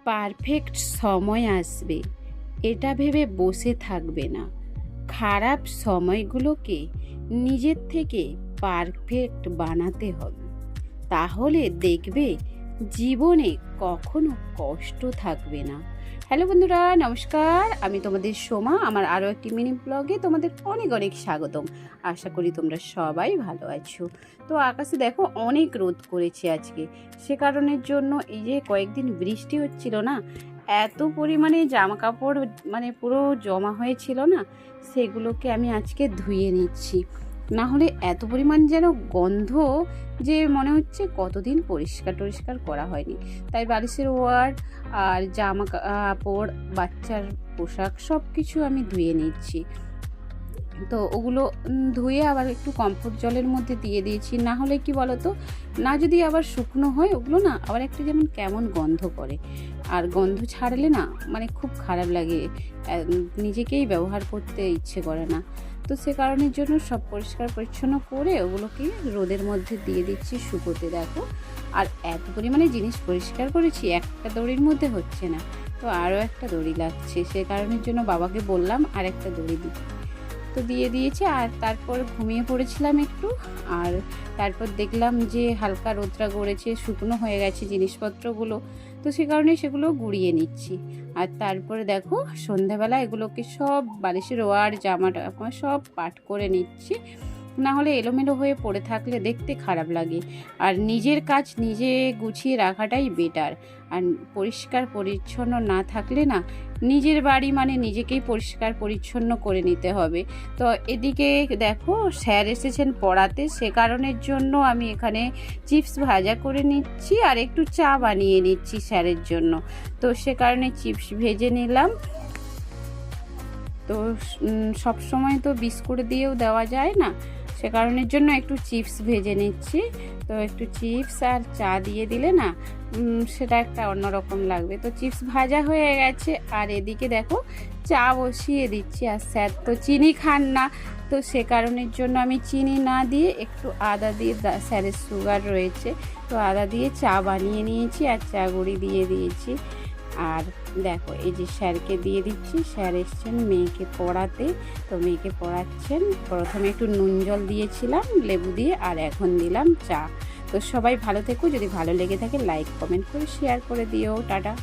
Perfect সময় আসবে এটা ভেবে বসে থাকবে না। খারাপ সময়গুলোকে নিজের থেকে পারফেক্ট বানাতে হবে। তাহলে দেখবে জীবনে কখনো কষ্ট থাকবে না। হ্যালো বন্ধুরা, নমস্কার। আমি তোমাদের সোমা। আমার আরও একটি মিনি ব্লগে তোমাদের অনেক অনেক স্বাগতম। আশা করি তোমরা সবাই ভালো আছো। তো আকাশে দেখো অনেক রোদ করেছে আজকে। সে কারণের জন্য এই যে কয়েকদিন বৃষ্টি হচ্ছিল না, এত পরিমাণে জামা কাপড় পুরো জমা হয়েছিল না, সেগুলোকে আমি আজকে ধুয়ে নিচ্ছি। না হলে এত পরিমাণ যেন গন্ধ যে মনে হচ্ছে কতদিন পরিষ্কার করা হয়নি। তাই বালিশের ওয়ার্ড আর জামা কাপড়, বাচ্চার পোশাক সব কিছু আমি ধুয়ে নিচ্ছি। তো ওগুলো ধুয়ে আবার একটু কমফোর্ট জলের মধ্যে দিয়ে দিয়েছি। না হলে কি বলতো, না যদি আবার শুকনো হয় ওগুলো না আবার একটা যেমন কেমন গন্ধ করে, আর গন্ধ ছাড়লে না খুব খারাপ লাগে, নিজেকেই ব্যবহার করতে ইচ্ছে করে না। তো সে কারণের জন্য সব পরিষ্কার পরিচ্ছন্ন করে ওগুলোকে রোদের মধ্যে দিয়ে দিচ্ছি শুকোতে। দেখো, আর এত পরিমাণে জিনিস পরিষ্কার করেছি, একটা দড়ির মধ্যে হচ্ছে না, তো আরও একটা দড়ি লাগছে। সে কারণের জন্য বাবাকে বললাম আর একটা দড়ি দিতে, তো দিয়ে দিয়েছে। আর তারপর ঘুমিয়ে পড়েছিলাম একটু, আর তারপর দেখলাম যে হালকা রোদটা গড়েছে, শুকনো হয়ে গেছে জিনিসপত্রগুলো, তো সে কারণে সেগুলো গুঁড়িয়ে নিচ্ছি। আর তারপরে দেখো সন্ধ্যাবেলা এগুলোকে সব বালিশের ওয়ার, জামাটা সব পাট করে নিচ্ছি। না হলে এলোমেলো হয়ে পড়ে থাকলে দেখতে খারাপ লাগে। আর নিজের কাজ নিজে গুছিয়ে রাখাটাই বেটার। আর পরিষ্কার পরিচ্ছন্ন না থাকলে না, নিজের বাড়ি নিজেকেই পরিষ্কার পরিচ্ছন্ন করে নিতে হবে। তো এদিকে দেখো স্যার এসেছেন পড়াতে, সে কারণের জন্য আমি এখানে চিপস ভাজা করে নিচ্ছি আর একটু চা বানিয়ে নিচ্ছি স্যারের জন্য। তো সে কারণে চিপস ভেজে নিলাম। তো সব সময় তো বিস্কুট দিয়েও দেওয়া যায় না, সে কারণের জন্য একটু চিপস ভেজে নিচ্ছি। তো একটু চিপস আর চা দিয়ে দিলে না সেটা একটা অন্যরকম লাগবে। তো চিপস ভাজা হয়ে গেছে, আর এদিকে দেখো চা বসিয়ে দিচ্ছি। আর স্যার তো চিনি খান না, তো সে কারণের জন্য আমি চিনি না দিয়ে একটু আদা দিয়ে, স্যারের সুগার রয়েছে, তো আদা দিয়ে চা বানিয়ে নিয়েছি আর চা গুঁড়ি দিয়ে দিয়েছি। আর দেখো এই যে স্যারকে দিয়ে দিচ্ছি, স্যার এসছেন মেয়েকে পড়াতে, তো মেয়েকে পড়াচ্ছেন। প্রথমে একটু নুন জল দিয়েছিলাম লেবু দিয়ে, আর এখন দিলাম চা। তো সবাই ভালো থেকো, যদি ভালো লেগে থাকে লাইক কমেন্ট করে শেয়ার করে দিও। টাটা।